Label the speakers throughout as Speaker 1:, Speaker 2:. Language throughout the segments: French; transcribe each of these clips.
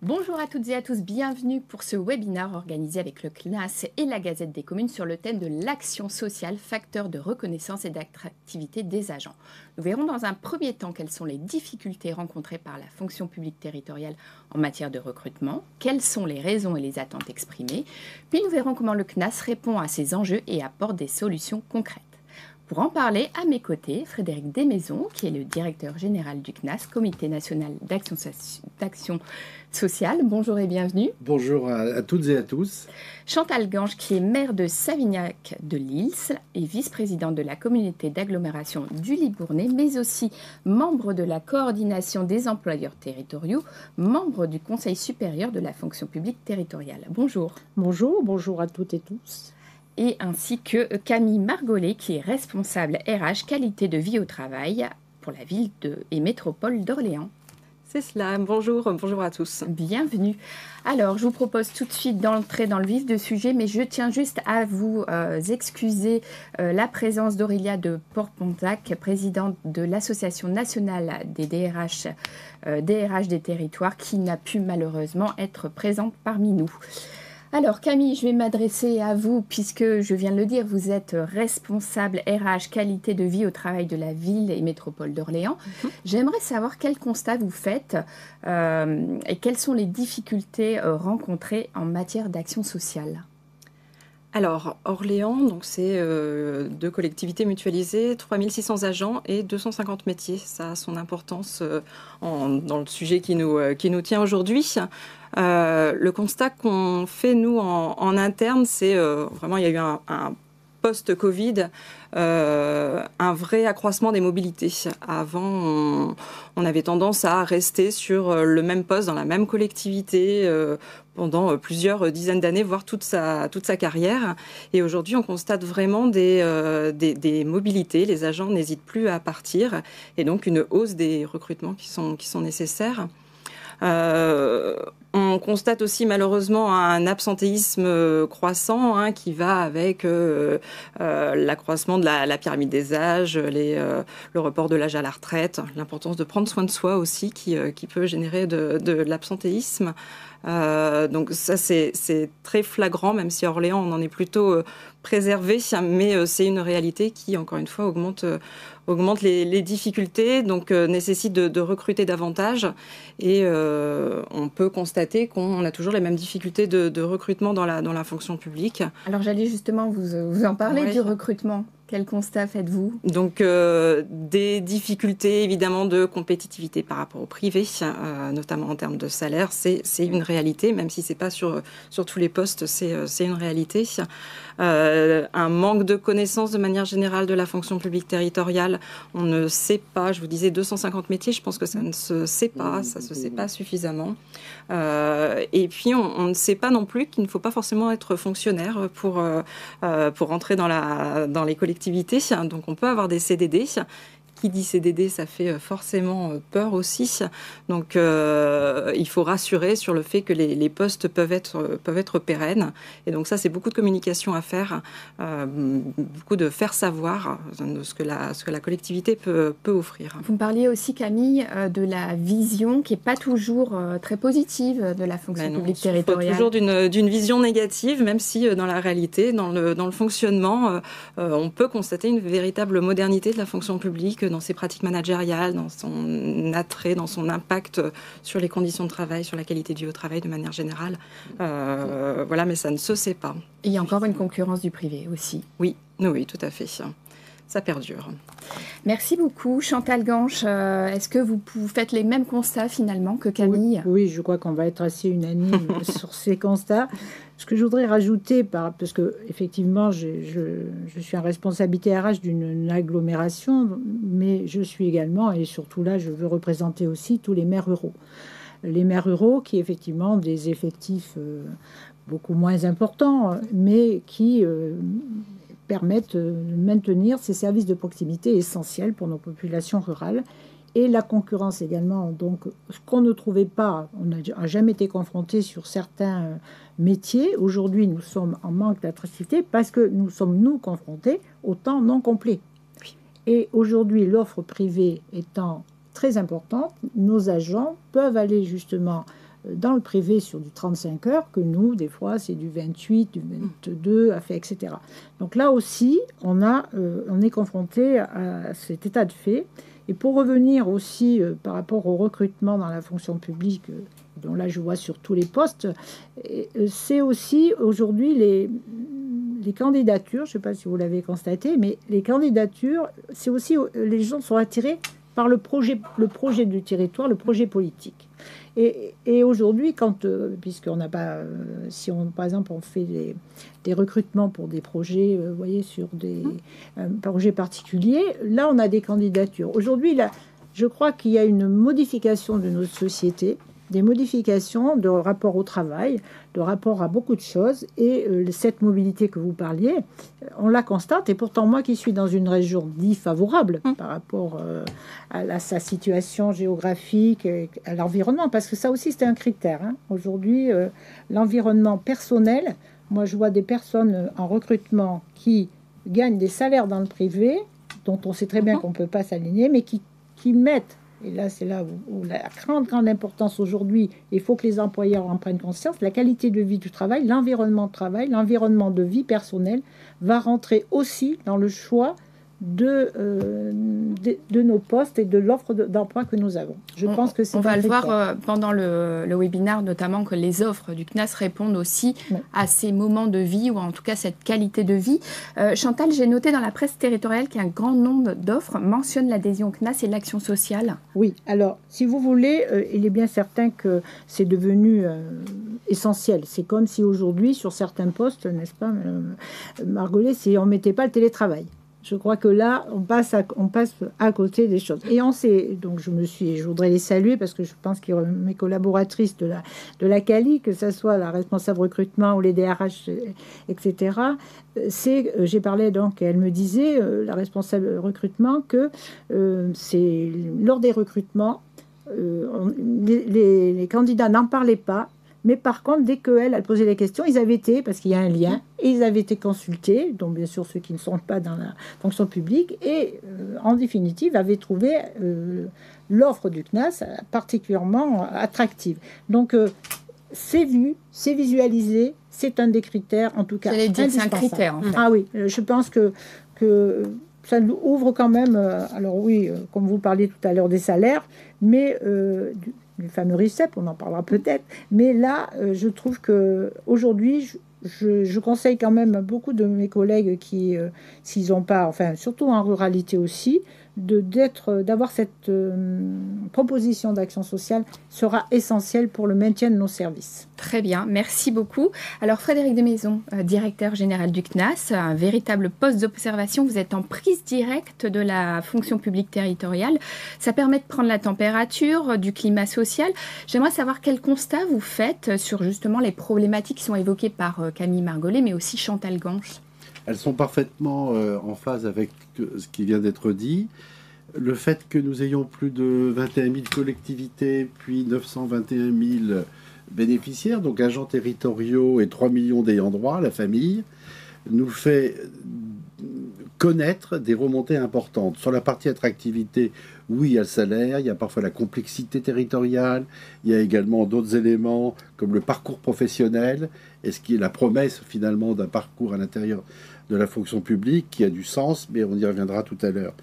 Speaker 1: Bonjour à toutes et à tous, bienvenue pour ce webinaire organisé avec le CNAS et la Gazette des communes sur le thème de l'action sociale, facteur de reconnaissance et d'attractivité des agents. Nous verrons dans un premier temps quelles sont les difficultés rencontrées par la fonction publique territoriale en matière de recrutement, quelles sont les raisons et les attentes exprimées, puis nous verrons comment le CNAS répond à ces enjeux et apporte des solutions concrètes. Pour en parler, à mes côtés, Frédéric Desmaisons, qui est le directeur général du CNAS, Comité national d'action sociale. Bonjour et bienvenue.
Speaker 2: Bonjour à toutes et à tous.
Speaker 1: Chantal Gange, qui est maire de Savignac de Lils et vice-présidente de la communauté d'agglomération du Libournais, mais aussi membre de la coordination des employeurs territoriaux, membre du Conseil supérieur de la fonction publique territoriale. Bonjour.
Speaker 3: Bonjour à toutes et tous.
Speaker 1: Et ainsi que Camille Margollet, qui est responsable RH qualité de vie au travail pour la ville et métropole d'Orléans.
Speaker 4: C'est cela, bonjour à tous.
Speaker 1: Bienvenue. Alors, je vous propose tout de suite d'entrer dans le vif du sujet, mais je tiens juste à vous excuser la présence d'Aurélia de Portpontac, présidente de l'Association nationale des DRH des territoires, qui n'a pu malheureusement être présente parmi nous. Alors Camille, je vais m'adresser à vous puisque je viens de le dire, vous êtes responsable RH qualité de vie au travail de la ville et métropole d'Orléans. J'aimerais savoir quel constat vous faites et quelles sont les difficultés rencontrées en matière d'action sociale.
Speaker 4: Alors, Orléans, donc c'est 2 collectivités mutualisées, 3600 agents et 250 métiers. Ça a son importance dans le sujet qui nous tient aujourd'hui. Le constat qu'on fait, nous, en interne, c'est vraiment, il y a eu un post-Covid, un vrai accroissement des mobilités. Avant, on avait tendance à rester sur le même poste, dans la même collectivité, pendant plusieurs dizaines d'années, voire toute sa carrière. Et aujourd'hui, on constate vraiment des mobilités. Les agents n'hésitent plus à partir. Et donc, une hausse des recrutements qui sont nécessaires. On constate aussi malheureusement un absentéisme croissant qui va avec l'accroissement de la pyramide des âges, le report de l'âge à la retraite, l'importance de prendre soin de soi aussi qui peut générer de l'absentéisme. Donc ça c'est très flagrant, même si à Orléans on en est plutôt préservé, mais c'est une réalité qui encore une fois augmente les difficultés, donc nécessite de recruter davantage et on peut constater qu'on a toujours les mêmes difficultés de recrutement dans la fonction publique.
Speaker 1: Alors j'allais justement vous en parler du recrutement. Quel constat faites-vous ?
Speaker 4: Donc, des difficultés, évidemment, de compétitivité par rapport au privé, notamment en termes de salaire. C'est une réalité, même si ce n'est pas sur tous les postes, c'est une réalité. Un manque de connaissances de manière générale de la fonction publique territoriale. On ne sait pas, je vous disais 250 métiers, je pense que ça ne se sait pas, ça ne se sait pas suffisamment. Et puis, on ne sait pas non plus qu'il ne faut pas forcément être fonctionnaire pour rentrer dans les collectivités. Donc on peut avoir des CDD. Qui dit CDD, ça fait forcément peur aussi. Donc il faut rassurer sur le fait que les postes peuvent être pérennes. Et donc ça, c'est beaucoup de communication à faire, beaucoup de faire savoir de ce que la collectivité peut offrir.
Speaker 1: Vous me parliez aussi, Camille, de la vision qui n'est pas toujours très positive de la fonction publique territoriale.
Speaker 4: Toujours d'une vision négative, même si dans la réalité, dans le fonctionnement, on peut constater une véritable modernité de la fonction publique, dans ses pratiques managériales, dans son attrait, dans son impact sur les conditions de travail, sur la qualité de vie au travail de manière générale. Voilà, mais ça ne se sait pas.
Speaker 1: Et il y a encore une concurrence du privé aussi.
Speaker 4: Oui, tout à fait. Ça perdure.
Speaker 1: Merci beaucoup. Chantal Gange, est-ce que vous faites les mêmes constats finalement que Camille ?
Speaker 3: Oui, je crois qu'on va être assez unanime sur ces constats. Ce que je voudrais rajouter, parce que effectivement, je suis en responsabilité RH d'une agglomération, mais je suis également, et surtout là, je veux représenter aussi tous les maires ruraux. Les maires ruraux qui effectivement ont des effectifs beaucoup moins importants, mais qui permettent de maintenir ces services de proximité essentiels pour nos populations rurales. Et la concurrence également, donc ce qu'on ne trouvait pas, on n'a jamais été confronté sur certains métiers. Aujourd'hui, nous sommes en manque d'attractivité parce que nous sommes confrontés au temps non complet. Et aujourd'hui, l'offre privée étant très importante, nos agents peuvent aller justement dans le privé sur du 35 heures que nous, des fois, c'est du 28, du 22, etc. Donc là aussi, on est confronté à cet état de fait. Et pour revenir aussi par rapport au recrutement dans la fonction publique, dont là je vois sur tous les postes, c'est aussi aujourd'hui les candidatures, je ne sais pas si vous l'avez constaté, mais les candidatures, c'est aussi, les gens sont attirés par le projet du territoire, le projet politique. Et aujourd'hui, puisqu'on n'a pas, par exemple, on fait des recrutements pour des projets, vous voyez, sur des projets particuliers, là, on a des candidatures. Aujourd'hui, là, je crois qu'il y a une modification de notre société, des modifications de rapport au travail, de rapport à beaucoup de choses. Et cette mobilité que vous parliez, on la constate. Et pourtant, moi qui suis dans une région dite favorable par rapport à sa situation géographique, à l'environnement, parce que ça aussi, c'est un critère. Aujourd'hui, l'environnement personnel, moi, je vois des personnes en recrutement qui gagnent des salaires dans le privé, dont on sait très bien qu'on ne peut pas s'aligner, mais qui mettent, et là, c'est là où la grande importance aujourd'hui, il faut que les employeurs en prennent conscience, la qualité de vie du travail, l'environnement de travail, l'environnement de vie personnelle va rentrer aussi dans le choix de nos postes et de l'offre d'emploi que nous avons. Je pense que c'est
Speaker 1: on va le voir pendant le webinaire, notamment que les offres du CNAS répondent aussi à ces moments de vie, ou en tout cas cette qualité de vie. Chantal, j'ai noté dans la presse territoriale qu'un grand nombre d'offres mentionnent l'adhésion au CNAS et l'action sociale.
Speaker 3: Oui, alors, si vous voulez, il est bien certain que c'est devenu essentiel. C'est comme si aujourd'hui, sur certains postes, n'est-ce pas, Margollet, si on ne mettait pas le télétravail. Je crois que là, on passe à côté des choses. Et on sait, donc je voudrais les saluer parce que je pense que mes collaboratrices de la CALI, que ce soit la responsable recrutement ou les DRH, etc., j'ai parlé donc, elle me disait, la responsable recrutement, que c'est lors des recrutements, les candidats n'en parlaient pas. Mais par contre, dès qu'elle posait les questions, ils avaient été, parce qu'il y a un lien, et ils avaient été consultés, donc bien sûr ceux qui ne sont pas dans la fonction publique, et en définitive avaient trouvé l'offre du CNAS particulièrement attractive. Donc c'est vu, c'est visualisé, c'est un des critères, en tout cas.
Speaker 1: J'allais dire, c'est un critère. En fait.
Speaker 3: Ah oui, je pense que ça nous ouvre quand même, alors oui, comme vous parliez tout à l'heure des salaires, mais du fameux RICEP, on en parlera peut-être, mais là, je trouve qu'aujourd'hui, je conseille quand même à beaucoup de mes collègues qui, s'ils n'ont pas, enfin, surtout en ruralité aussi, d'avoir cette proposition d'action sociale sera essentielle pour le maintien de nos services.
Speaker 1: Très bien, merci beaucoup. Alors Frédéric Desmaisons, directeur général du CNAS, un véritable poste d'observation, vous êtes en prise directe de la fonction publique territoriale. Ça permet de prendre la température du climat social. J'aimerais savoir quel constat vous faites sur justement les problématiques qui sont évoquées par Camille Margollet, mais aussi Chantal Ganche.
Speaker 2: Elles sont parfaitement en phase avec ce qui vient d'être dit. Le fait que nous ayons plus de 21 000 collectivités, puis 921 000 bénéficiaires, donc agents territoriaux et 3 millions d'ayants droit, la famille, nous fait connaître des remontées importantes. Sur la partie attractivité, oui, il y a le salaire, il y a parfois la complexité territoriale, il y a également d'autres éléments comme le parcours professionnel, et ce qui est la promesse finalement d'un parcours à l'intérieur de la fonction publique qui a du sens, mais on y reviendra tout à l'heure.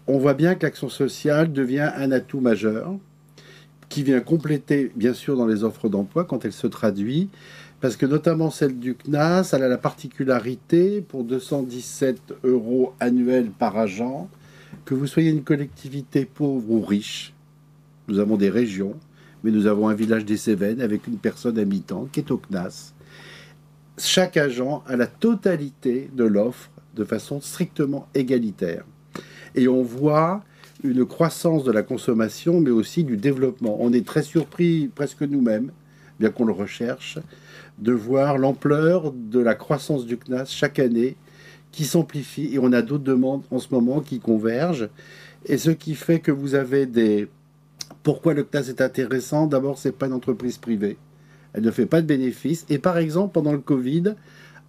Speaker 2: On voit bien que l'action sociale devient un atout majeur qui vient compléter, bien sûr, dans les offres d'emploi quand elle se traduit, parce que notamment celle du CNAS, elle a la particularité, pour 217 € annuels par agent, que vous soyez une collectivité pauvre ou riche, nous avons des régions, mais nous avons un village des Cévennes avec une personne à mi-temps qui est au CNAS. Chaque agent a la totalité de l'offre de façon strictement égalitaire. Et on voit une croissance de la consommation, mais aussi du développement. On est très surpris, presque nous-mêmes, bien qu'on le recherche, de voir l'ampleur de la croissance du CNAS chaque année qui s'amplifie. Et on a d'autres demandes en ce moment qui convergent. Et ce qui fait que vous avez des... Pourquoi le CNAS est intéressant? D'abord, ce n'est pas une entreprise privée. Elle ne fait pas de bénéfices. Et par exemple, pendant le Covid,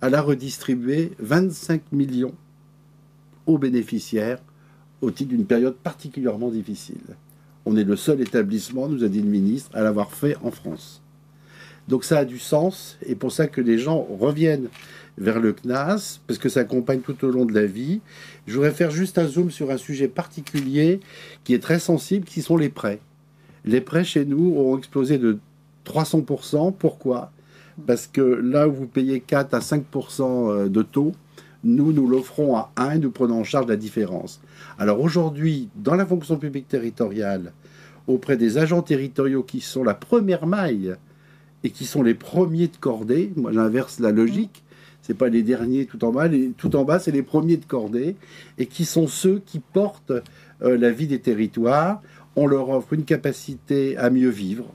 Speaker 2: elle a redistribué 25 millions aux bénéficiaires au titre d'une période particulièrement difficile. On est le seul établissement, nous a dit le ministre, à l'avoir fait en France. Donc ça a du sens, et pour ça que les gens reviennent vers le CNAS, parce que ça accompagne tout au long de la vie. Je voudrais faire juste un zoom sur un sujet particulier qui est très sensible, qui sont les prêts. Les prêts chez nous ont explosé de 300%. Pourquoi ? Parce que là où vous payez 4 à 5% de taux, nous l'offrons à 1 et nous prenons en charge la différence. Alors aujourd'hui, dans la fonction publique territoriale, auprès des agents territoriaux qui sont la première maille et qui sont les premiers de cordée, moi j'inverse la logique, c'est pas les derniers tout en bas, c'est les premiers de cordée, et qui sont ceux qui portent la vie des territoires. On leur offre une capacité à mieux vivre,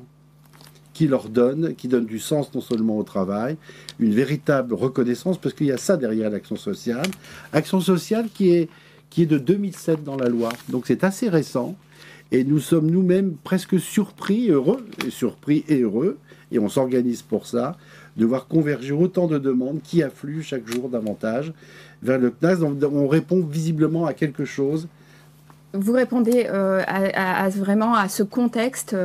Speaker 2: qui donne du sens non seulement au travail, une véritable reconnaissance, parce qu'il y a ça derrière l'action sociale. Action sociale qui est de 2007 dans la loi, donc c'est assez récent, et nous sommes nous-mêmes presque surpris et heureux, et on s'organise pour ça, de voir converger autant de demandes qui affluent chaque jour davantage vers le CNAS. Donc on répond visiblement à quelque chose.
Speaker 1: Vous répondez vraiment à ce contexte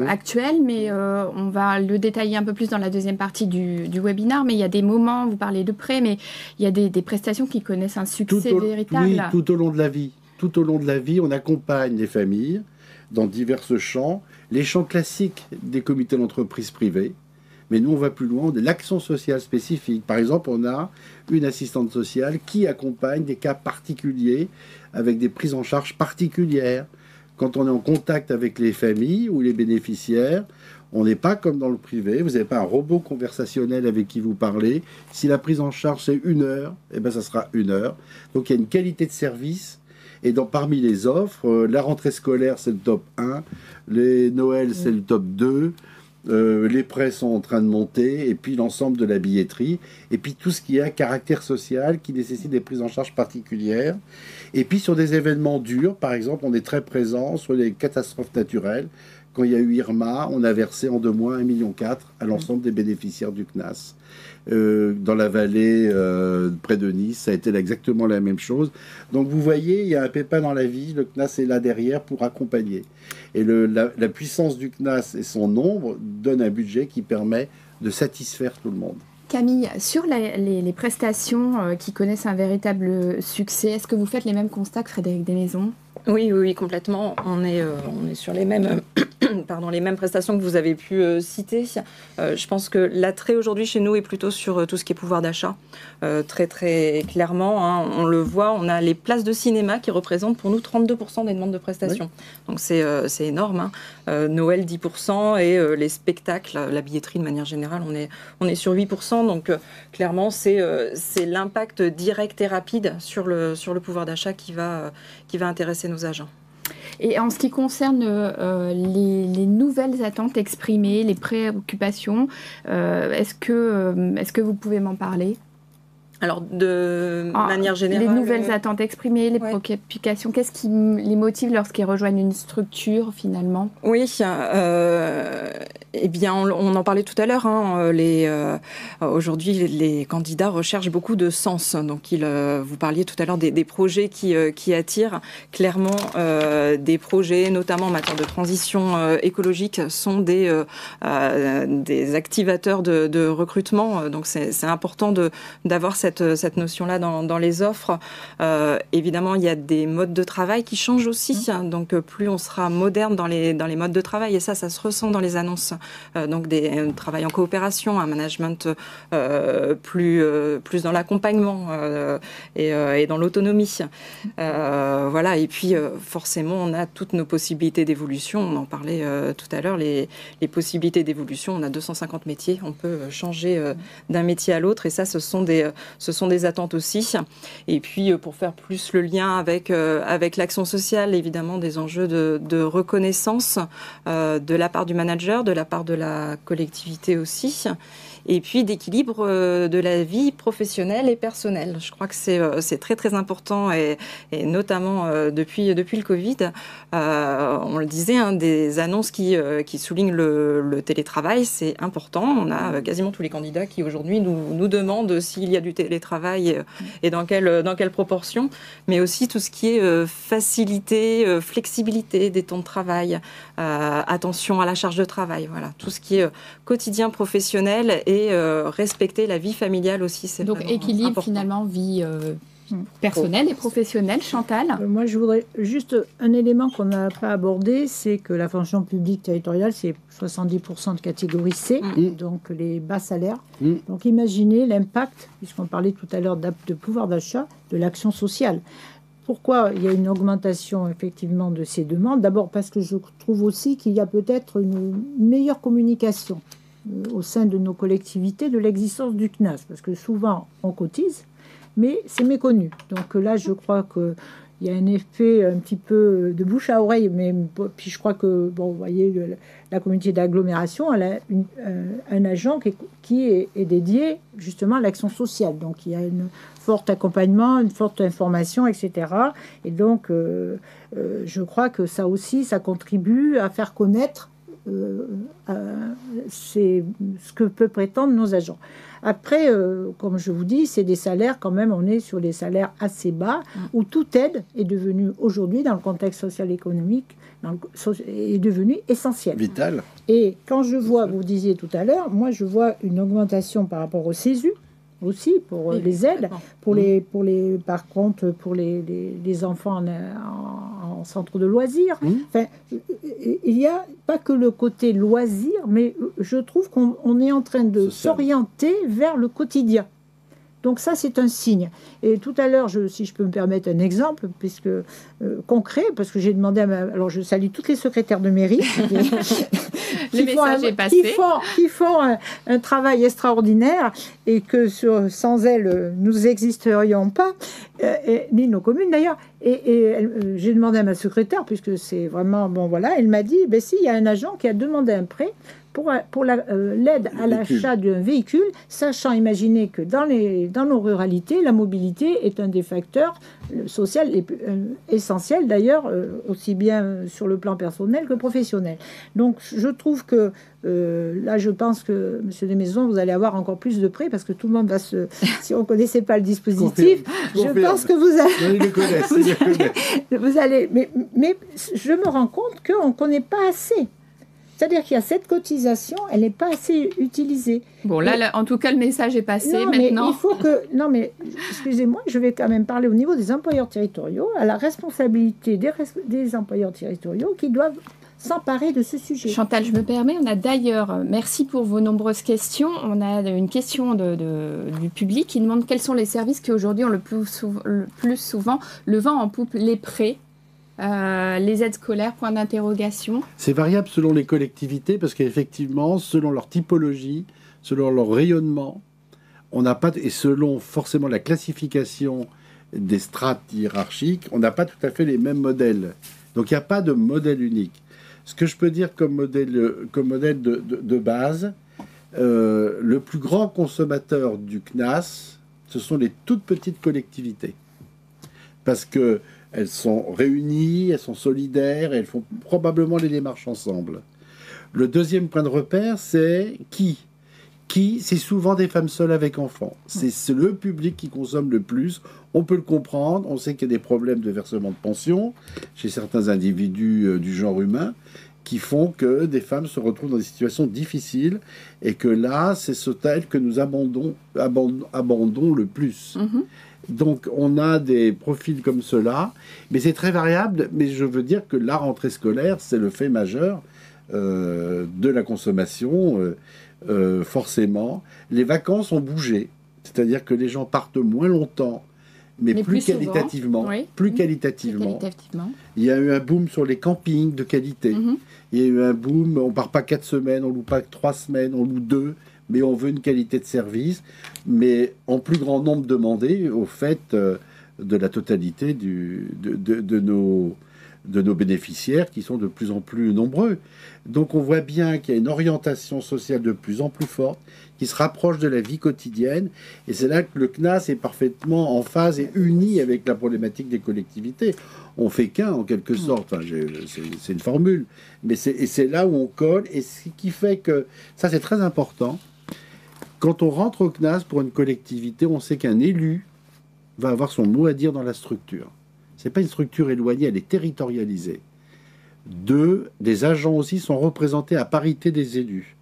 Speaker 1: actuel, mais on va le détailler un peu plus dans la deuxième partie du webinaire. Mais il y a des moments, vous parlez de prêts, mais il y a des prestations qui connaissent un succès véritable.
Speaker 2: Oui, tout au long de la vie. Tout au long de la vie, on accompagne les familles dans divers champs. Les champs classiques des comités d'entreprise privés. Mais nous, on va plus loin, on a l'action sociale spécifique. Par exemple, on a une assistante sociale qui accompagne des cas particuliers avec des prises en charge particulières. Quand on est en contact avec les familles ou les bénéficiaires, on n'est pas comme dans le privé. Vous n'avez pas un robot conversationnel avec qui vous parlez. Si la prise en charge, c'est 1 heure, eh ben, ça sera 1 heure. Donc, il y a une qualité de service. Et parmi les offres, la rentrée scolaire, c'est le top 1. Les Noëls, c'est le top 2. Les prêts sont en train de monter, et puis l'ensemble de la billetterie, et puis tout ce qui a caractère social, qui nécessite des prises en charge particulières. Et puis sur des événements durs, par exemple, on est très présent sur les catastrophes naturelles. Quand il y a eu Irma, on a versé en 2 mois 1,4 million à l'ensemble des bénéficiaires du CNAS. Dans la vallée, près de Nice, ça a été exactement la même chose. Donc vous voyez, il y a un pépin dans la vie, le CNAS est là derrière pour accompagner. Et la puissance du CNAS et son nombre donnent un budget qui permet de satisfaire tout le monde.
Speaker 1: Camille, sur les prestations qui connaissent un véritable succès, est-ce que vous faites les mêmes constats que Frédéric Desmaisons ?
Speaker 4: Oui, complètement. On est sur les mêmes, les mêmes prestations que vous avez pu citer. Je pense que l'attrait aujourd'hui chez nous est plutôt sur tout ce qui est pouvoir d'achat. Très, très clairement, hein, on le voit, on a les places de cinéma qui représentent pour nous 32% des demandes de prestations. Oui. Donc c'est énorme. Hein. Noël 10% et les spectacles, la billetterie de manière générale, on est sur 8%. Donc clairement, c'est l'impact direct et rapide sur le pouvoir d'achat qui va intéresser nos agents.
Speaker 1: Et en ce qui concerne les nouvelles attentes exprimées, les préoccupations, est-ce que vous pouvez m'en parler ?
Speaker 4: Alors, de manière générale...
Speaker 1: Les nouvelles attentes exprimées, les préoccupations, qu'est-ce qui les motive lorsqu'ils rejoignent une structure, finalement ?
Speaker 4: Oui, eh bien, on en parlait tout à l'heure. Hein, aujourd'hui, les candidats recherchent beaucoup de sens. Donc, vous parliez tout à l'heure des projets qui attirent. Clairement, des projets, notamment en matière de transition écologique, sont des activateurs de recrutement. Donc, c'est important d'avoir cette notion-là dans les offres. Évidemment, il y a des modes de travail qui changent aussi. Donc, plus on sera moderne dans les modes de travail, et ça se ressent dans les annonces. Donc, un travail en coopération, un management plus dans l'accompagnement et dans l'autonomie. Voilà. Et puis, forcément, on a toutes nos possibilités d'évolution. On en parlait tout à l'heure. Les possibilités d'évolution, on a 250 métiers. On peut changer d'un métier à l'autre. Et ça, ce sont des attentes aussi. Et puis, pour faire plus le lien avec l'action sociale, évidemment, des enjeux de reconnaissance de la part du manager, de la part de la collectivité aussi. Et puis d'équilibre de la vie professionnelle et personnelle. Je crois que c'est très très important et notamment depuis le Covid, on le disait, hein, des annonces qui soulignent le télétravail, c'est important. On a quasiment tous les candidats qui aujourd'hui nous demandent s'il y a télétravail et dans quelle proportion, mais aussi tout ce qui est facilité, flexibilité des temps de travail, attention à la charge de travail, voilà, tout ce qui est quotidien professionnel et respecter la vie familiale aussi, c'est
Speaker 1: donc équilibre
Speaker 4: important.
Speaker 1: Finalement vie personnelle et professionnelle. Chantal?
Speaker 3: Moi, je voudrais juste un élément qu'on n'a pas abordé, c'est que la fonction publique territoriale, c'est 70% de catégorie C, donc les bas salaires. Donc imaginez l'impact, puisqu'on parlait tout à l'heure de pouvoir d'achat, de l'action sociale. Pourquoi il y a une augmentation effectivement de ces demandes? D'abord parce que je trouve aussi qu'il y a peut-être une meilleure communication au sein de nos collectivités de l'existence du CNAS, parce que souvent on cotise, mais c'est méconnu. Donc là, je crois qu'il y a un effet un petit peu de bouche à oreille, mais puis je crois que, bon, vous voyez, la communauté d'agglomération, elle a un agent qui est dédié justement à l'action sociale. Donc il y a un fort accompagnement, une forte information, etc. Et donc, je crois que ça aussi, ça contribue à faire connaître c'est ce que peuvent prétendre nos agents. Après, comme je vous dis, c'est des salaires quand même, on est sur des salaires assez bas, où toute aide est devenue aujourd'hui, dans le contexte social-économique, est devenue essentielle.
Speaker 2: Vital.
Speaker 3: Et quand je vois, vous disiez tout à l'heure, moi je vois une augmentation par rapport au CESU, aussi pour les aides, par contre pour les enfants en centre de loisirs. Enfin, il n'y a pas que le côté loisir, mais je trouve qu'on est en train de s'orienter vers le quotidien. Donc ça, c'est un signe. Et tout à l'heure, si je peux me permettre un exemple, puisque concret, parce que j'ai demandé alors je salue toutes les secrétaires de mairie qui font un travail extraordinaire et que sans elles, nous n'existerions pas, ni nos communes d'ailleurs. Et j'ai demandé à ma secrétaire, puisque c'est vraiment, bon voilà, elle m'a dit, ben si, il y a un agent qui a demandé un prêt pour l'aide à l'achat d'un véhicule, sachant, imaginer que dans nos ruralités, la mobilité est un des facteurs sociaux essentiels, d'ailleurs, aussi bien sur le plan personnel que professionnel. Donc, je trouve que là, je pense que, Monsieur Desmaisons, vous allez avoir encore plus de prêts, parce que tout le monde va si on ne connaissait pas le dispositif, je pense que vous allez... Mais je me rends compte qu'on ne connaît pas assez. C'est-à-dire qu'il y a cette cotisation, elle n'est pas assez utilisée.
Speaker 1: Bon, là, en tout cas, le message est passé maintenant.
Speaker 3: Mais il faut que... Non, mais excusez-moi, je vais quand même parler au niveau des employeurs territoriaux, à la responsabilité des employeurs territoriaux qui doivent s'emparer de ce sujet.
Speaker 1: Chantal, je me permets, on a d'ailleurs, merci pour vos nombreuses questions, on a une question du public qui demande quels sont les services qui aujourd'hui ont le plus souvent le vent en poupe, les prêts, les aides scolaires, point d'interrogation.
Speaker 2: C'est variable selon les collectivités parce qu'effectivement, selon leur typologie, selon leur rayonnement, on n'a pas, et selon forcément la classification des strates hiérarchiques, on n'a pas tout à fait les mêmes modèles. Donc il n'y a pas de modèle unique. Ce que je peux dire comme modèle de base, le plus grand consommateur du CNAS, ce sont les toutes petites collectivités. Parce que elles sont réunies, elles sont solidaires, et elles font probablement les démarches ensemble. Le deuxième point de repère, c'est qui, c'est souvent des femmes seules avec enfants. C'est le public qui consomme le plus. On peut le comprendre. On sait qu'il y a des problèmes de versement de pension chez certains individus du genre humain qui font que des femmes se retrouvent dans des situations difficiles et que là, c'est ce tel que nous abandonnons le plus. Donc, on a des profils comme cela, mais c'est très variable. Mais je veux dire que la rentrée scolaire, c'est le fait majeur de la consommation, forcément. Les vacances ont bougé, c'est-à-dire que les gens partent moins longtemps, mais plus qualitativement.
Speaker 1: Oui.
Speaker 2: Plus qualitativement. Il y a eu un boom sur les campings de qualité. Il y a eu un boom, on ne part pas 4 semaines, on ne loue pas 3 semaines, on loue 2, mais on veut une qualité de service, mais en plus grand nombre demandé au fait de la totalité de nos bénéficiaires qui sont de plus en plus nombreux. Donc on voit bien qu'il y a une orientation sociale de plus en plus forte qui se rapproche de la vie quotidienne, et c'est là que le CNAS est parfaitement en phase et uni avec la problématique des collectivités. On fait qu'un en quelque sorte, enfin, c'est une formule, mais c'est là où on colle, et ce qui fait que, ça c'est très important, Quand on rentre au CNAS pour une collectivité, on sait qu'un élu va avoir son mot à dire dans la structure. Ce n'est pas une structure éloignée, elle est territorialisée. Deux, des agents aussi sont représentés à parité des élus.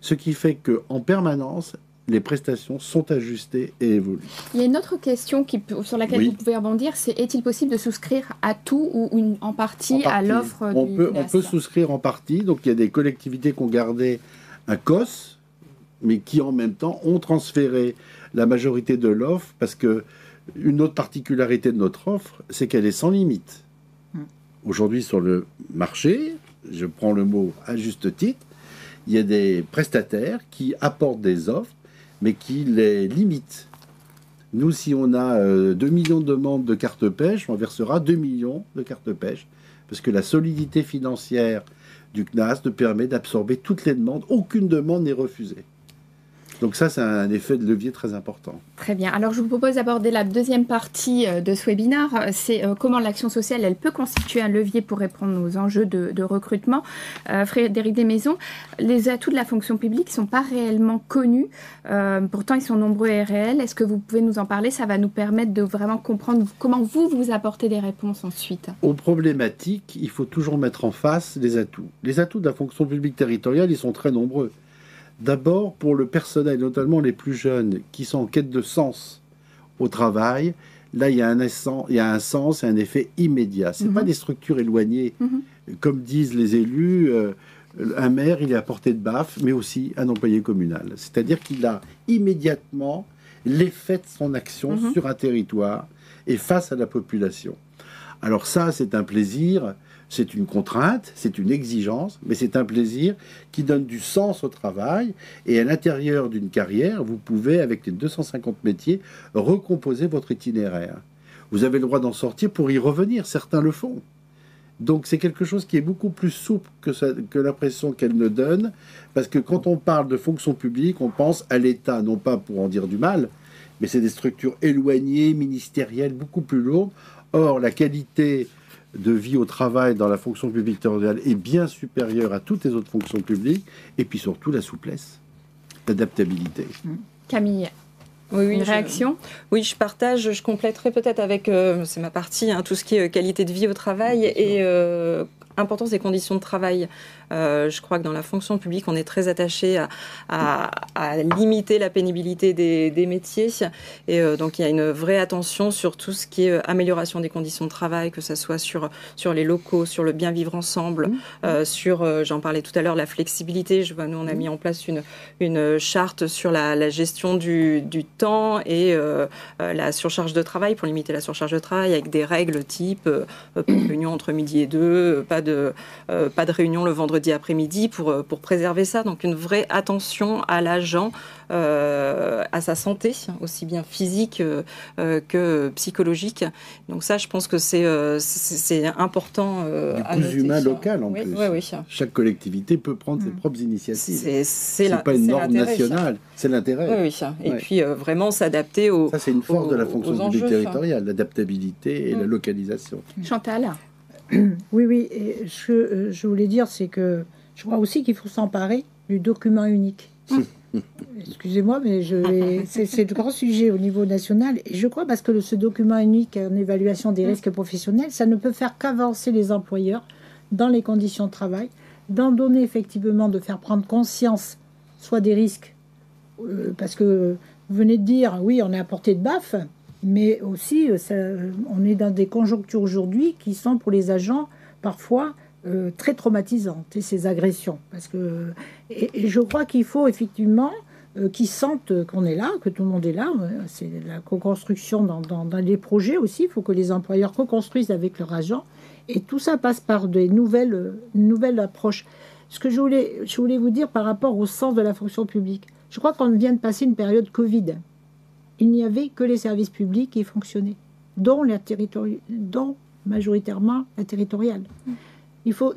Speaker 2: Ce qui fait qu'en permanence, les prestations sont ajustées et évoluent.
Speaker 1: Il y a une autre question sur laquelle vous pouvez rebondir, c'est est-il possible de souscrire à tout ou en partie à l'offre du CNAS?
Speaker 2: On peut souscrire en partie. Donc il y a des collectivités qui ont gardé un COS, mais qui en même temps ont transféré la majorité de l'offre, parce que une autre particularité de notre offre, c'est qu'elle est sans limite. Aujourd'hui sur le marché, je prends le mot à juste titre, il y a des prestataires qui apportent des offres, mais qui les limitent. Nous, si on a 2 millions de demandes de carte pêche, on versera 2 millions de cartes pêche, parce que la solidité financière du CNAS nous permet d'absorber toutes les demandes. Aucune demande n'est refusée. Donc ça, c'est un effet de levier très important.
Speaker 1: Très bien. Alors, je vous propose d'aborder la deuxième partie de ce webinaire. C'est comment l'action sociale, elle peut constituer un levier pour répondre aux enjeux de recrutement. Frédéric Desmaisons, les atouts de la fonction publique ne sont pas réellement connus. Pourtant, ils sont nombreux et réels. Est-ce que vous pouvez nous en parler? Ça va nous permettre de vraiment comprendre comment vous apportez des réponses ensuite.
Speaker 2: Aux problématiques, il faut toujours mettre en face les atouts. Les atouts de la fonction publique territoriale, ils sont très nombreux. D'abord, pour le personnel, notamment les plus jeunes, qui sont en quête de sens au travail, là, il y a un sens et un effet immédiat. Ce n'est pas des structures éloignées. Comme disent les élus, un maire, il est à portée de baffe, mais aussi un employé communal. C'est-à-dire qu'il a immédiatement l'effet de son action sur un territoire et face à la population. Alors ça, c'est un plaisir. C'est une contrainte, c'est une exigence, mais c'est un plaisir qui donne du sens au travail. Et à l'intérieur d'une carrière, vous pouvez, avec les 250 métiers, recomposer votre itinéraire. Vous avez le droit d'en sortir pour y revenir. Certains le font. Donc c'est quelque chose qui est beaucoup plus souple que l'impression qu'elle ne donne. Parce que quand on parle de fonction publique, on pense à l'État, non pas pour en dire du mal, mais c'est des structures éloignées, ministérielles, beaucoup plus lourdes. Or, la qualité de vie au travail dans la fonction publique territoriale est bien supérieure à toutes les autres fonctions publiques, et puis surtout la souplesse, l'adaptabilité.
Speaker 1: Camille, une réaction?
Speaker 4: Oui, je partage, je compléterai peut-être avec, c'est ma partie, tout ce qui est qualité de vie au travail et importance des conditions de travail. Je crois que dans la fonction publique, on est très attaché à limiter la pénibilité des métiers. Et donc, il y a une vraie attention sur tout ce qui est amélioration des conditions de travail, que ce soit sur les locaux, sur le bien vivre ensemble, sur, j'en parlais tout à l'heure, la flexibilité. Je vois, nous, on a mis en place une charte sur la gestion du temps et la surcharge de travail, pour limiter la surcharge de travail, avec des règles type réunion entre midi et 2, pas de réunion le vendredi après-midi pour préserver ça. Donc une vraie attention à l'agent, à sa santé, aussi bien physique que psychologique. Donc ça, je pense que c'est important à noter.
Speaker 2: Du plus humain local en plus.
Speaker 4: Oui.
Speaker 2: Chaque collectivité peut prendre ses propres initiatives. C'est
Speaker 4: pas
Speaker 2: une norme nationale, c'est l'intérêt.
Speaker 4: Oui. Et puis vraiment s'adapter aux
Speaker 2: Ça, c'est une force de la fonction publique
Speaker 4: enjeux,
Speaker 2: territoriale, l'adaptabilité et la localisation.
Speaker 1: Chantal?
Speaker 3: Oui. Et je voulais dire, c'est que je crois aussi qu'il faut s'emparer du document unique. Excusez-moi, mais c'est le grand sujet au niveau national. Et je crois parce que ce document unique en évaluation des risques professionnels, ça ne peut faire qu'avancer les employeurs dans les conditions de travail, d'en donner effectivement, de faire prendre conscience, soit des risques, parce que vous venez de dire, oui, on est à portée de baffe, mais aussi, on est dans des conjonctures aujourd'hui qui sont pour les agents parfois très traumatisantes, et ces agressions. Et je crois qu'il faut effectivement qu'ils sentent qu'on est là, que tout le monde est là. C'est la co-construction dans les projets aussi. Il faut que les employeurs co-construisent avec leurs agents. Et tout ça passe par des nouvelles approches. Ce que je voulais vous dire par rapport au sens de la fonction publique, je crois qu'on vient de passer une période Covid. Il n'y avait que les services publics qui fonctionnaient, dont majoritairement la territoriale.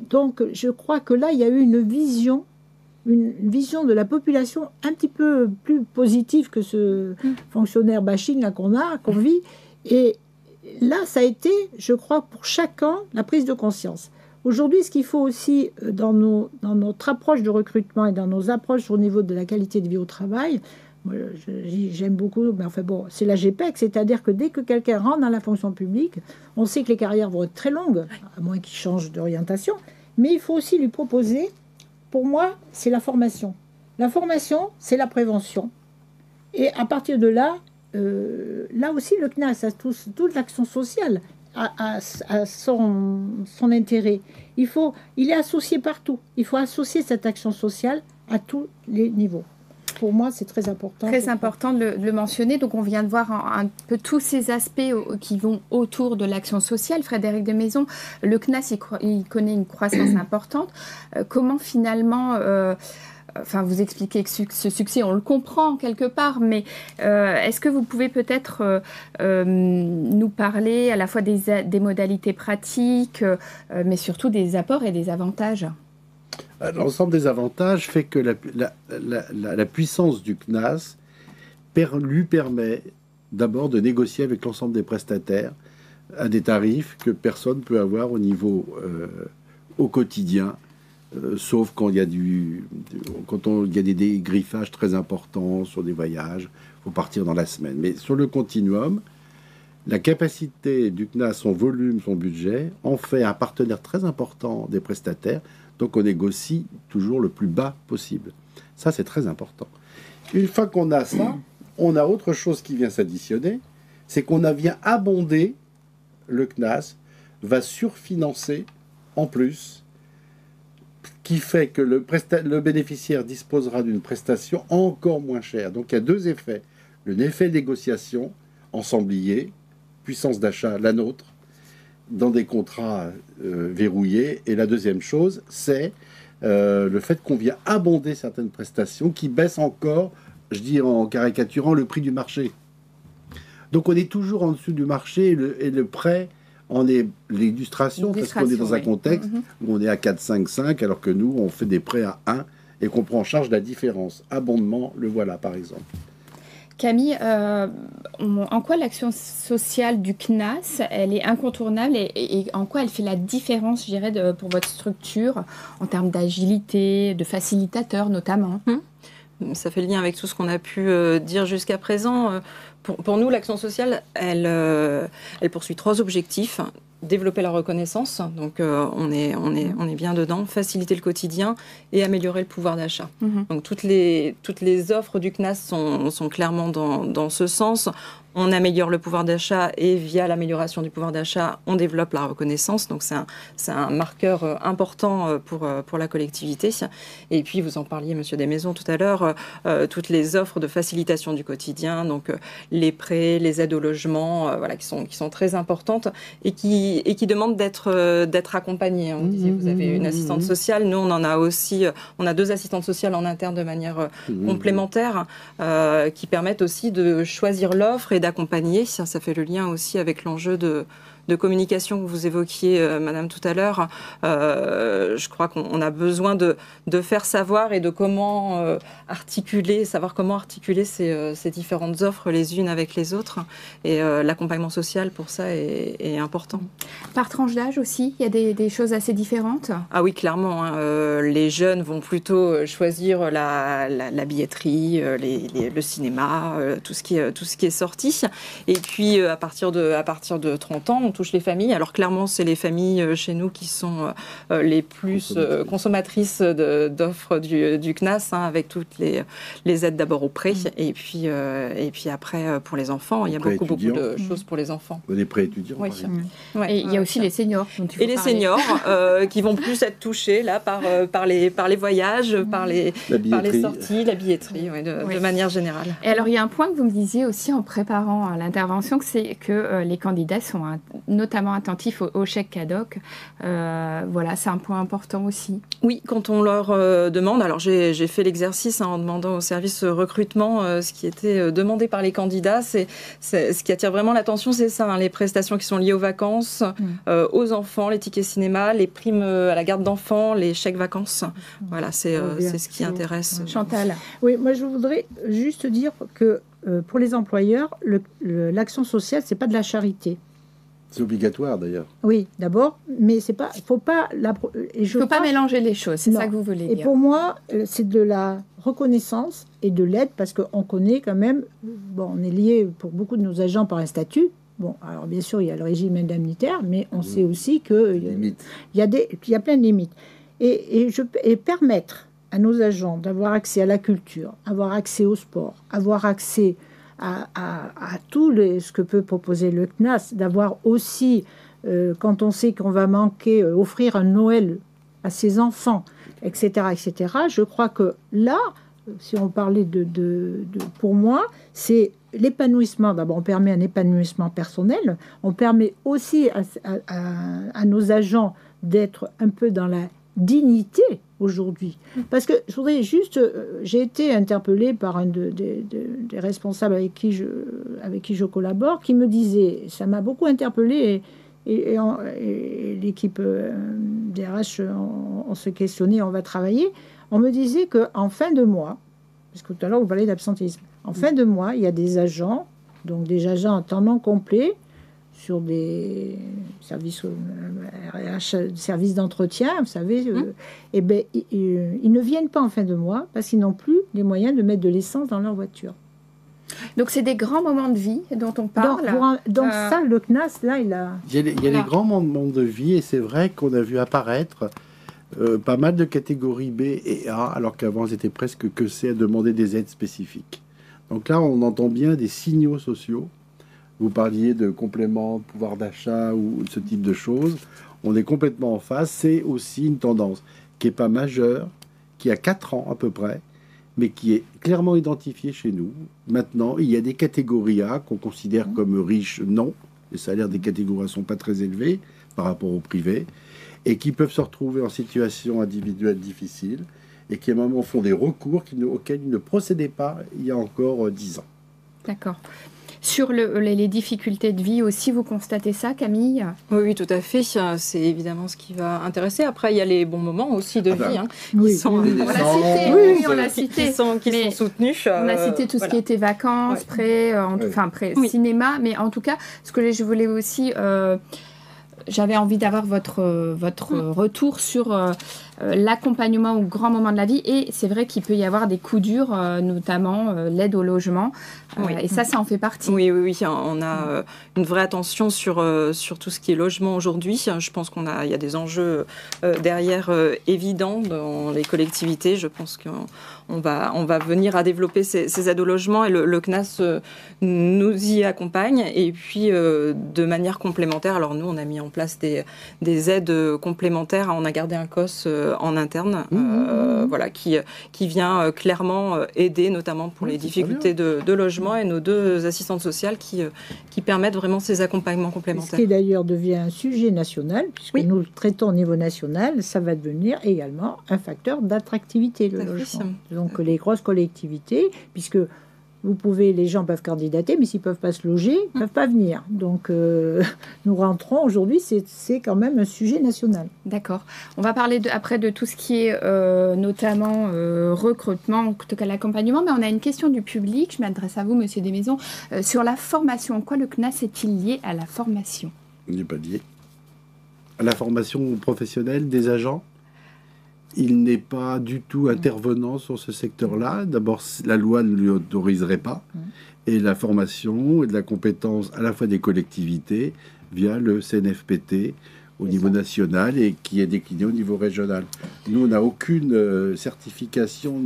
Speaker 3: Donc, je crois que là, il y a eu une vision de la population un petit peu plus positive que ce fonctionnaire bashing qu'on vit. Et là, ça a été, je crois, pour chacun, la prise de conscience. Aujourd'hui, ce qu'il faut aussi, dans notre approche de recrutement et dans nos approches au niveau de la qualité de vie au travail, Moi, j'aime beaucoup, mais enfin bon, c'est la GPEC, c'est-à-dire que dès que quelqu'un rentre dans la fonction publique, on sait que les carrières vont être très longues, à moins qu'il change d'orientation, mais il faut aussi lui proposer, pour moi, c'est la formation. La formation, c'est la prévention. Et à partir de là, là aussi, le CNAS a toute l'action sociale à son intérêt. Il est associé partout. Il faut associer cette action sociale à tous les niveaux. Pour moi, c'est très important.
Speaker 1: Très important de le mentionner. Donc, on vient de voir un peu tous ces aspects qui vont autour de l'action sociale. Frédéric Desmaisons, le CNAS, il connaît une croissance importante. Comment finalement... Enfin, vous expliquez que ce succès, on le comprend quelque part, mais est-ce que vous pouvez peut-être nous parler à la fois des modalités pratiques, mais surtout des apports et des avantages ?
Speaker 2: L'ensemble des avantages fait que la puissance du CNAS lui permet d'abord de négocier avec l'ensemble des prestataires à des tarifs que personne ne peut avoir au niveau au quotidien. Sauf quand il y a des dégriffages très importants sur des voyages, il faut partir dans la semaine. Mais sur le continuum, la capacité du CNAS, son volume, son budget, en fait un partenaire très important des prestataires. Donc on négocie toujours le plus bas possible. Ça, c'est très important. Une fois qu'on a ça, on a autre chose qui vient s'additionner, c'est qu'on vient abonder, le CNAS va surfinancer en plus, qui fait que le bénéficiaire disposera d'une prestation encore moins chère. Donc il y a deux effets. L'effet négociation, ensemblier, puissance d'achat, la nôtre, dans des contrats verrouillés. Et la deuxième chose, c'est le fait qu'on vient abonder certaines prestations qui baissent encore, je dis en caricaturant, le prix du marché. Donc on est toujours en dessous du marché et le prêt en est l'illustration parce qu'on est dans un contexte où on est à 4, 5, 5, alors que nous, on fait des prêts à 1 et qu'on prend en charge la différence. Abondement, le voilà, par exemple.
Speaker 1: Camille, en quoi l'action sociale du CNAS, elle est incontournable et en quoi elle fait la différence, je dirais, pour votre structure en termes d'agilité, de facilitateur notamment?
Speaker 4: Ça fait le lien avec tout ce qu'on a pu dire jusqu'à présent. Pour nous, l'action sociale, elle poursuit 3 objectifs. Développer la reconnaissance, donc on est bien dedans, faciliter le quotidien et améliorer le pouvoir d'achat. Donc toutes les offres du CNAS sont clairement dans ce sens. On améliore le pouvoir d'achat et via l'amélioration du pouvoir d'achat, on développe la reconnaissance. Donc c'est un marqueur important pour la collectivité. Et puis vous en parliez, Monsieur Desmaisons, tout à l'heure, toutes les offres de facilitation du quotidien, donc les prêts, les aides au logement, voilà, qui sont très importantes et qui demandent d'être accompagnées. On disait, vous avez une assistante sociale, nous on en a aussi, on a 2 assistantes sociales en interne de manière complémentaire qui permettent aussi de choisir l'offre et d'accompagner. Ça fait le lien aussi avec l'enjeu de communication que vous évoquiez, Madame, tout à l'heure. Je crois qu'on a besoin de faire savoir et de savoir comment articuler ces différentes offres les unes avec les autres. Et l'accompagnement social, pour ça, est important.
Speaker 1: Par tranche d'âge aussi, il y a des choses assez différentes?
Speaker 4: Ah oui, clairement. Les jeunes vont plutôt choisir la billetterie, le cinéma, tout ce qui est sorti. Et puis, à partir de 30 ans, on touche les familles. Alors clairement, c'est les familles chez nous qui sont les plus consommatrices d'offres du CNAS, avec toutes les aides d'abord au prêt et puis après pour les enfants. Il y a beaucoup de choses pour les enfants.
Speaker 2: Les prêts étudiants,
Speaker 1: oui. Et il y a aussi les seniors.
Speaker 4: Et les seniors qui vont plus être touchés là, par les voyages, par les sorties, la billetterie, de manière générale.
Speaker 1: Et alors, il y a un point que vous me disiez aussi en préparant l'intervention, c'est que les candidats sont notamment attentifs au chèque CADOC. Voilà, c'est un point important aussi.
Speaker 4: Oui, quand on leur demande, alors j'ai fait l'exercice en demandant au service recrutement ce qui était demandé par les candidats, c'est ce qui attire vraiment l'attention, c'est ça, les prestations qui sont liées aux vacances, aux enfants, les tickets cinéma, les primes à la garde d'enfants, les chèques vacances. Voilà, c'est ce qui intéresse.
Speaker 1: Chantal.
Speaker 3: Oui, moi je voudrais juste dire que pour les employeurs, l'action sociale, c'est pas de la charité.
Speaker 2: C'est obligatoire d'ailleurs.
Speaker 3: Oui, d'abord, mais c'est pas, faut pas
Speaker 1: faut pas mélanger les choses, c'est ça que vous voulez dire.
Speaker 3: Et pour moi, c'est de la reconnaissance et de l'aide, parce qu'on connaît quand même, bon, on est lié pour beaucoup de nos agents par un statut. Bon, alors bien sûr, il y a le régime indemnitaire, mais on sait aussi qu'il y a plein de limites. Et permettre à nos agents d'avoir accès à la culture, avoir accès au sport, avoir accès à tout ce que peut proposer le CNAS, d'avoir aussi, quand on sait qu'on va manquer, offrir un Noël à ses enfants, etc., etc. Je crois que là, si on parlait pour moi, c'est l'épanouissement. D'abord, on permet un épanouissement personnel. On permet aussi à nos agents d'être un peu dans la dignité aujourd'hui. Parce que je voudrais juste... j'ai été interpellée par un des responsables avec qui je collabore, qui me disait, ça m'a beaucoup interpellée, et l'équipe DRH, on se questionnait, on va travailler. On me disait qu'en fin de mois, parce que tout à l'heure vous parlez d'absentéisme, en fin de mois, il y a des agents, donc des agents en temps non complet, sur des services RH, services d'entretien, vous savez, et ben, ils ne viennent pas en fin de mois parce qu'ils n'ont plus les moyens de mettre de l'essence dans leur voiture.
Speaker 1: Donc c'est des grands moments de vie dont on parle.
Speaker 3: Donc ça, le CNAS, là, il y a
Speaker 2: les grands moments de vie, et c'est vrai qu'on a vu apparaître pas mal de catégories B et A, alors qu'avant c'était presque que C, à demander des aides spécifiques. Donc là, on entend bien des signaux sociaux. Vous parliez de compléments, de pouvoir d'achat ou ce type de choses. On est complètement en face. C'est aussi une tendance qui n'est pas majeure, qui a 4 ans à peu près, mais qui est clairement identifiée chez nous. Maintenant, il y a des catégories A qu'on considère comme riches, non. Les salaires des catégories A ne sont pas très élevés par rapport au privé, et qui peuvent se retrouver en situation individuelle difficile, et qui à un moment font des recours auxquels ils ne procédaient pas il y a encore 10 ans.
Speaker 1: D'accord. Sur les difficultés de vie aussi, vous constatez ça, Camille ?
Speaker 4: Oui, tout à fait. C'est évidemment ce qui va intéresser. Après, il y a les bons moments aussi de vie
Speaker 3: qui
Speaker 4: sont
Speaker 1: on l'a cité.
Speaker 4: Qui sont soutenus.
Speaker 1: On a cité tout ce qui était vacances, prêt, cinéma. Mais en tout cas, ce que je voulais aussi... j'avais envie d'avoir votre retour sur l'accompagnement au grand moment de la vie. Et c'est vrai qu'il peut y avoir des coups durs, notamment l'aide au logement. Et ça en fait partie.
Speaker 4: Oui. On a une vraie attention sur tout ce qui est logement aujourd'hui. Je pense qu'il y a des enjeux derrière évidents dans les collectivités. Je pense qu'on va venir à développer ces aides au logement, et le CNAS nous y accompagne. Et puis, de manière complémentaire, alors nous, on a mis en place des aides complémentaires. On a gardé un COS en interne, qui vient clairement aider, notamment pour les difficultés de logement, et nos 2 assistantes sociales qui permettent vraiment ces accompagnements complémentaires.
Speaker 3: Ce qui d'ailleurs devient un sujet national, puisque nous le traitons au niveau national, ça va devenir également un facteur d'attractivité, le logement. Donc les grosses collectivités, puisque les gens peuvent candidater, mais s'ils ne peuvent pas se loger, ils ne peuvent pas venir. Donc, nous rentrons aujourd'hui, c'est quand même un sujet national.
Speaker 1: D'accord. On va parler après de tout ce qui est notamment recrutement, en tout cas l'accompagnement, mais on a une question du public, je m'adresse à vous, Monsieur Desmaisons, sur la formation. En quoi le CNAS est-il lié à la formation ?
Speaker 2: Il n'est pas lié à la formation professionnelle des agents. Il n'est pas du tout intervenant sur ce secteur-là. D'abord, la loi ne lui autoriserait pas. Et la formation et de la compétence à la fois des collectivités via le CNFPT au niveau national, et qui est décliné au niveau régional. Nous, on n'a aucune certification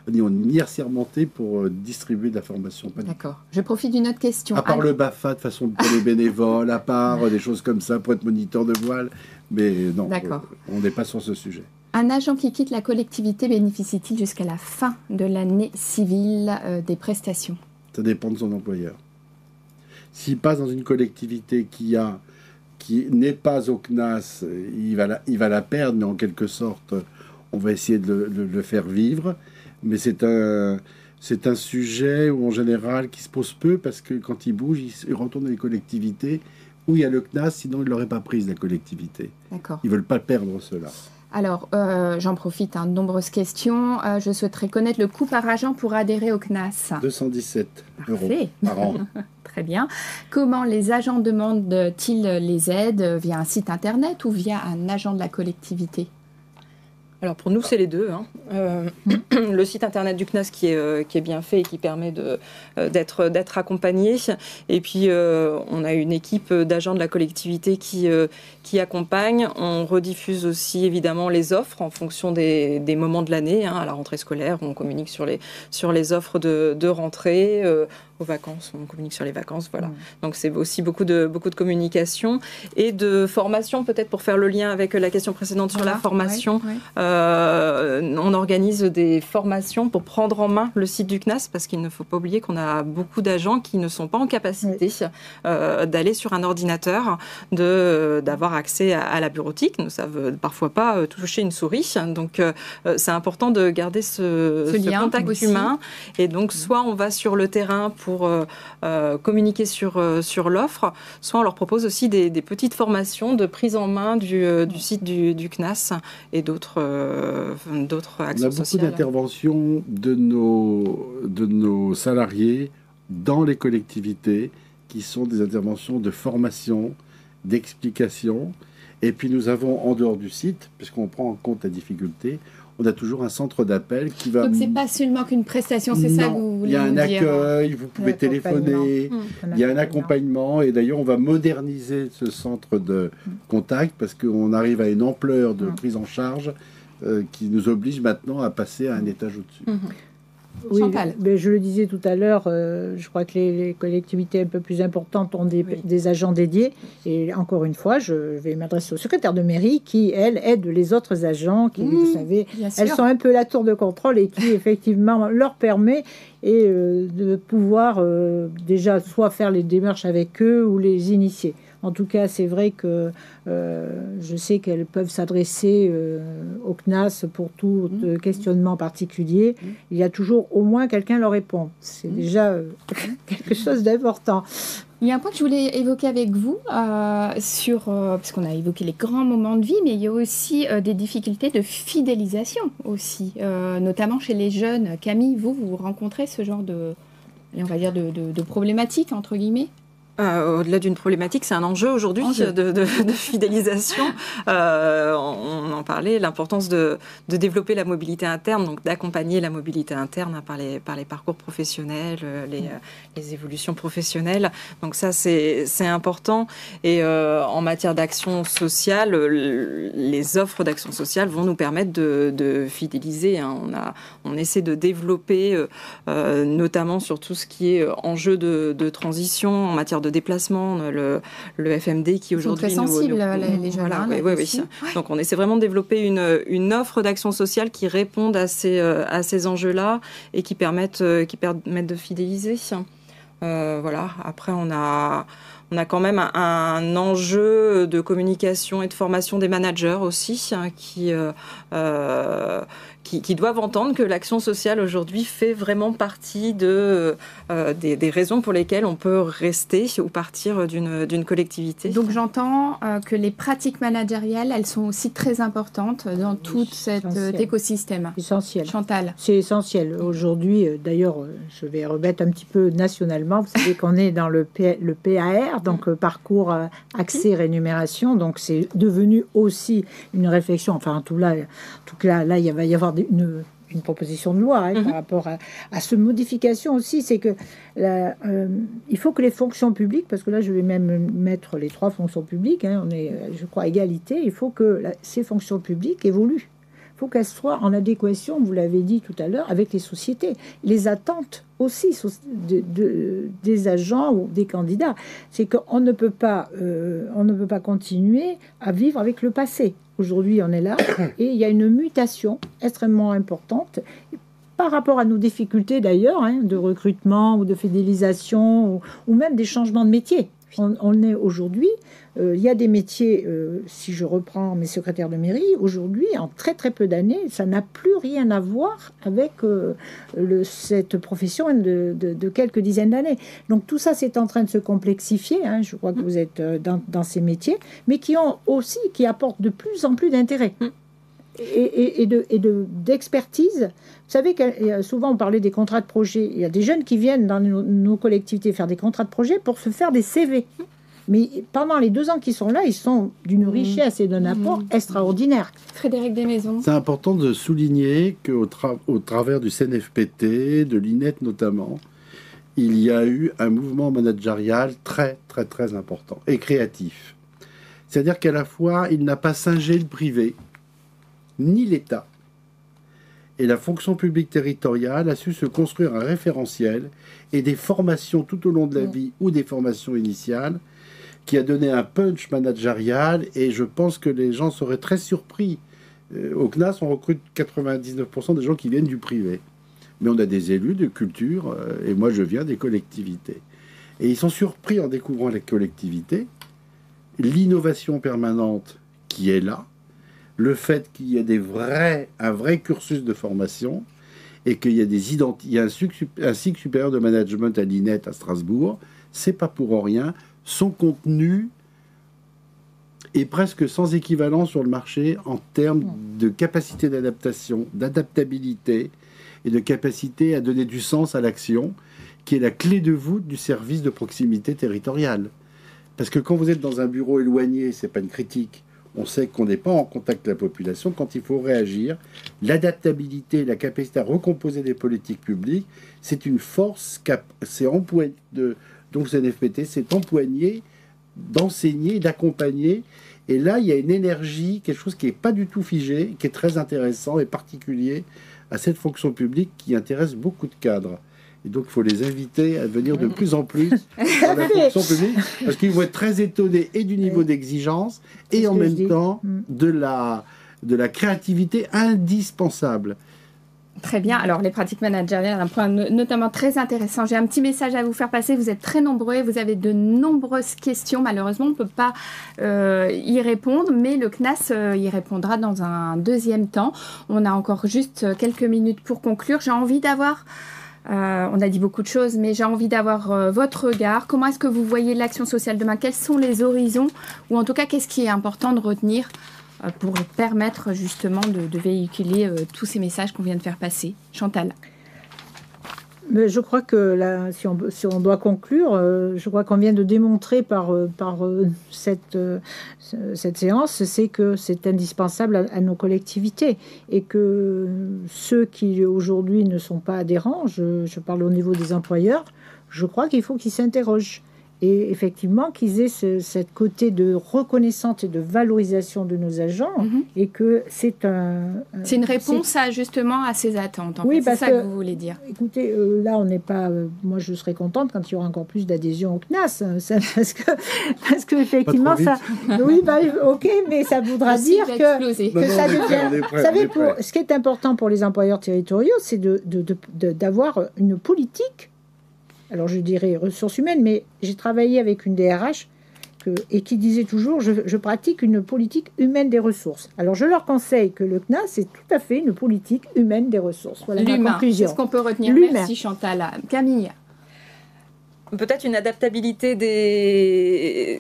Speaker 2: ni assermenté pour distribuer de la formation.
Speaker 1: D'accord. Je profite d'une autre question.
Speaker 2: À part le BAFA, de façon pour les bénévoles, à part des choses comme ça pour être moniteur de voile. Mais non, on n'est pas sur ce sujet.
Speaker 1: Un agent qui quitte la collectivité bénéficie-t-il jusqu'à la fin de l'année civile des prestations ?
Speaker 2: Ça dépend de son employeur. S'il passe dans une collectivité qui n'est pas au CNAS, il va la perdre, mais en quelque sorte, on va essayer de le faire vivre. Mais c'est un sujet où, en général, qui se pose peu, parce que quand il bouge, il retourne dans les collectivités où il y a le CNAS, sinon il ne l'aurait pas prise, la collectivité.
Speaker 1: D'accord.
Speaker 2: Ils ne veulent pas perdre cela.
Speaker 1: Alors, j'en profite, de nombreuses questions. Je souhaiterais connaître le coût par agent pour adhérer au CNAS.
Speaker 2: 217 €
Speaker 1: Parfait.
Speaker 2: par an.
Speaker 1: Très bien. Comment les agents demandent-ils les aides? Via un site internet ou via un agent de la collectivité?
Speaker 4: Alors pour nous, c'est les deux. Le site internet du CNAS qui est bien fait et qui permet d'être accompagné. Et puis, on a une équipe d'agents de la collectivité qui accompagne. On rediffuse aussi évidemment les offres en fonction des moments de l'année. À la rentrée scolaire, on communique sur les offres de rentrée. Aux vacances, on communique sur les vacances, voilà. Donc c'est aussi beaucoup de communication et de formation, peut-être pour faire le lien avec la question précédente sur la formation. On organise des formations pour prendre en main le site du CNAS, parce qu'il ne faut pas oublier qu'on a beaucoup d'agents qui ne sont pas en capacité d'aller sur un ordinateur, d'avoir accès à la bureautique, ne savent parfois pas toucher une souris. Donc c'est important de garder ce
Speaker 1: lien
Speaker 4: contact
Speaker 1: aussi.
Speaker 4: humain. Et donc soit on va sur le terrain pour communiquer sur l'offre, soit on leur propose aussi des petites formations de prise en main du site du CNAS et d'autres actions sociales.
Speaker 2: On a beaucoup d'interventions de nos salariés dans les collectivités qui sont des interventions de formation, d'explication. Et puis nous avons, en dehors du site, puisqu'on prend en compte la difficulté, on a toujours un centre d'appel qui va...
Speaker 1: Donc, c'est pas seulement qu'une prestation, c'est ça que vous voulez dire?
Speaker 2: Il y a un accueil, vous pouvez téléphoner, il y a un accompagnement. Et d'ailleurs, on va moderniser ce centre de contact parce qu'on arrive à une ampleur de prise en charge qui nous oblige maintenant à passer à un étage au-dessus.
Speaker 3: Oui,
Speaker 1: Chantal.
Speaker 3: mais je le disais tout à l'heure, je crois que les collectivités un peu plus importantes ont des agents dédiés. Et encore une fois, je vais m'adresser au secrétaire de mairie qui, elle, aide les autres agents qui, vous savez, elles sont un peu la tour de contrôle et qui, effectivement, leur permet de pouvoir déjà soit faire les démarches avec eux ou les initier. En tout cas, c'est vrai que je sais qu'elles peuvent s'adresser au CNAS pour tout questionnement particulier. Il y a toujours au moins quelqu'un leur répond. C'est déjà quelque chose d'important.
Speaker 1: Il y a un point que je voulais évoquer avec vous, parce qu'on a évoqué les grands moments de vie, mais il y a aussi des difficultés de fidélisation aussi, notamment chez les jeunes. Camille, vous rencontrez ce genre de problématiques, entre guillemets?
Speaker 4: Au-delà d'une problématique, c'est un enjeu aujourd'hui de fidélisation. On en parlait, l'importance de développer la mobilité interne, donc d'accompagner la mobilité interne par les parcours professionnels, les évolutions professionnelles. Donc ça, c'est important. Et en matière d'action sociale, les offres d'action sociale vont nous permettre de fidéliser. On essaie de développer, notamment sur tout ce qui est enjeu de transition en matière de déplacement, le FMD qui aujourd'hui...
Speaker 1: Ils sont très sensibles, les jeunes.
Speaker 4: Voilà, oui. Donc on essaie vraiment de développer une offre d'action sociale qui réponde à ces enjeux-là et qui permettent de fidéliser. Voilà. Après, on a quand même un enjeu de communication et de formation des managers aussi, qui doivent entendre que l'action sociale aujourd'hui fait vraiment partie des raisons pour lesquelles on peut rester ou partir d'une collectivité.
Speaker 1: Donc j'entends que les pratiques managériales, elles sont aussi très importantes dans tout cet écosystème.
Speaker 3: Essentiel.
Speaker 1: Chantal.
Speaker 3: C'est essentiel. Aujourd'hui, d'ailleurs, je vais remettre un petit peu nationalement. Vous savez qu'on est dans le PAR, donc parcours accès rémunération. Donc c'est devenu aussi une réflexion. Enfin, en tout cas, là, il va y avoir une proposition de loi par rapport à cette modification aussi, c'est que il faut que les fonctions publiques, parce que là je vais même mettre les 3 fonctions publiques, on est, je crois, à égalité, il faut que ces fonctions publiques évoluent. Il faut qu'elles soient en adéquation, vous l'avez dit tout à l'heure, avec les sociétés, les attentes aussi des agents ou des candidats. C'est qu'on ne peut pas continuer à vivre avec le passé. Aujourd'hui, on est là et il y a une mutation extrêmement importante par rapport à nos difficultés d'ailleurs, de recrutement ou de fidélisation ou même des changements de métier. On est aujourd'hui, il y a des métiers, si je reprends mes secrétaires de mairie, aujourd'hui, en très très peu d'années, ça n'a plus rien à voir avec cette profession de quelques dizaines d'années. Donc tout ça, c'est en train de se complexifier. Je crois que vous êtes dans ces métiers, mais qui apportent de plus en plus d'intérêt. d'expertise. Vous savez que souvent on parlait des contrats de projet. Il y a des jeunes qui viennent dans nos collectivités faire des contrats de projet pour se faire des CV. Mais pendant les 2 ans qu'ils sont là, ils sont d'une richesse et d'un apport extraordinaire.
Speaker 1: Frédéric Desmaisons.
Speaker 2: C'est important de souligner qu'au travers du CNFPT, de l'INET notamment, il y a eu un mouvement managérial très, très, très important et créatif. C'est-à-dire qu'à la fois, il n'a pas singé le privé, ni l'État. Et la fonction publique territoriale a su se construire un référentiel et des formations tout au long de la vie ou des formations initiales qui a donné un punch managérial, et je pense que les gens seraient très surpris. Au CNAS, on recrute 99% des gens qui viennent du privé. Mais on a des élus de culture, et moi je viens des collectivités. Et ils sont surpris en découvrant les collectivités, l'innovation permanente qui est là, le fait qu'il y ait un vrai cursus de formation, et qu'il y a un cycle supérieur de management à l'INET à Strasbourg, c'est pas pour rien. Son contenu est presque sans équivalent sur le marché en termes de capacité d'adaptation, d'adaptabilité et de capacité à donner du sens à l'action, qui est la clé de voûte du service de proximité territoriale. Parce que quand vous êtes dans un bureau éloigné, c'est pas une critique, on sait qu'on n'est pas en contact avec la population. Quand il faut réagir, l'adaptabilité, la capacité à recomposer des politiques publiques, c'est une force, c'est empoigné donc CNFPT, c'est empoigné d'enseigner, d'accompagner. Et là, il y a une énergie, quelque chose qui n'est pas du tout figé, qui est très intéressant et particulier à cette fonction publique qui intéresse beaucoup de cadres. Et donc, il faut les inviter à venir de plus en plus à la fonction publique, parce qu'ils vont être très étonnés et du niveau d'exigence et en même temps de la créativité indispensable.
Speaker 1: Très bien. Alors, les pratiques managériales, un point notamment très intéressant. J'ai un petit message à vous faire passer. Vous êtes très nombreux, vous avez de nombreuses questions. Malheureusement, on ne peut pas y répondre, mais le CNAS y répondra dans un deuxième temps. On a encore juste quelques minutes pour conclure. J'ai envie d'avoir... on a dit beaucoup de choses, mais j'ai envie d'avoir votre regard. Comment est-ce que vous voyez l'action sociale demain? Quels sont les horizons? Ou en tout cas, qu'est-ce qui est important de retenir pour permettre justement de véhiculer tous ces messages qu'on vient de faire passer? Chantal.
Speaker 3: Mais je crois que là, si on doit conclure, je crois qu'on vient de démontrer par cette séance, c'est que c'est indispensable à nos collectivités et que ceux qui aujourd'hui ne sont pas adhérents, je parle au niveau des employeurs, je crois qu'il faut qu'ils s'interrogent. Et effectivement, qu'ils aient ce côté de reconnaissance et de valorisation de nos agents, et que c'est
Speaker 1: une réponse justement à ces attentes.
Speaker 3: Oui,
Speaker 1: c'est ça que vous voulez dire.
Speaker 3: Écoutez, là, on n'est pas... moi, je serais contente quand il y aura encore plus d'adhésion au CNAS, parce que effectivement, ça... Oui, ok, mais ça voudra dire que ça devient... Vous savez, ce qui est important pour les employeurs territoriaux, c'est d'avoir une politique. Alors je dirais ressources humaines, mais j'ai travaillé avec une DRH et qui disait toujours je pratique une politique humaine des ressources. Alors je leur conseille que le CNAS, c'est tout à fait une politique humaine des ressources. Voilà ma conclusion.
Speaker 1: C'est ce qu'on peut retenir. Merci Chantal. Camille.
Speaker 4: Peut-être une adaptabilité des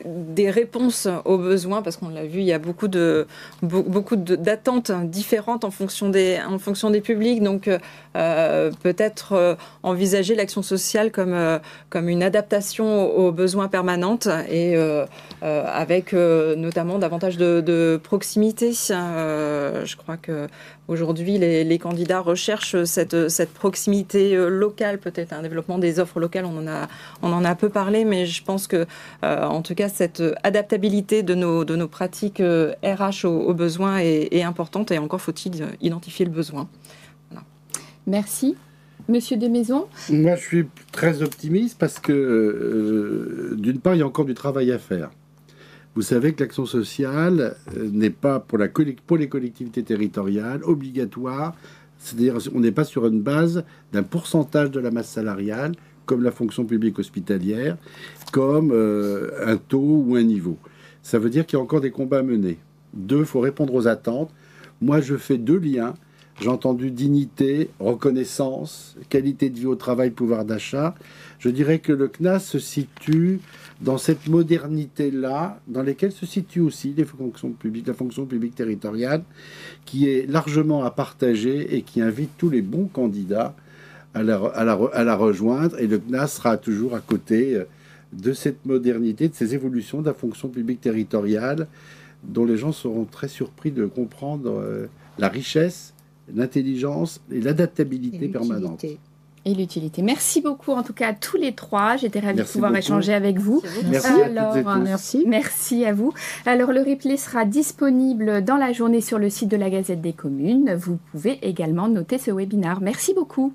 Speaker 4: réponses aux besoins, parce qu'on l'a vu, il y a beaucoup d'attentes différentes en fonction des publics. Donc, peut-être envisager l'action sociale comme une adaptation aux besoins permanentes et avec notamment davantage de proximité. Je crois que aujourd'hui, les candidats recherchent cette proximité locale, peut-être un développement des offres locales. On en a peu parlé, mais je pense que, en tout cas, cette adaptabilité de nos pratiques RH aux besoins est importante, et encore faut-il identifier le besoin. Voilà.
Speaker 1: Merci. Monsieur Desmaisons?
Speaker 2: Moi, je suis très optimiste parce que, d'une part, il y a encore du travail à faire. Vous savez que l'action sociale n'est pas, pour les collectivités territoriales, obligatoire. C'est-à-dire on n'est pas sur une base d'un pourcentage de la masse salariale, comme la fonction publique hospitalière, comme un taux ou un niveau. Ça veut dire qu'il y a encore des combats à mener. 2, il faut répondre aux attentes. Moi, je fais 2 liens j'ai entendu dignité, reconnaissance, qualité de vie au travail, pouvoir d'achat. Je dirais que le CNAS se situe dans cette modernité-là, dans laquelle se situent aussi les fonctions publiques, la fonction publique territoriale, qui est largement à partager et qui invite tous les bons candidats à la rejoindre. Et le CNAS sera toujours à côté de cette modernité, de ces évolutions de la fonction publique territoriale, dont les gens seront très surpris de comprendre la richesse, l'intelligence et l'adaptabilité permanente.
Speaker 1: Et l'utilité. Merci beaucoup en tout cas à tous les trois. J'étais ravie de pouvoir
Speaker 2: beaucoup.
Speaker 1: échanger avec vous.
Speaker 2: Merci
Speaker 1: Alors,
Speaker 2: à toutes et tous.
Speaker 3: Merci.
Speaker 1: Merci à vous. Alors le replay sera disponible dans la journée sur le site de la Gazette des Communes. Vous pouvez également noter ce webinaire. Merci beaucoup.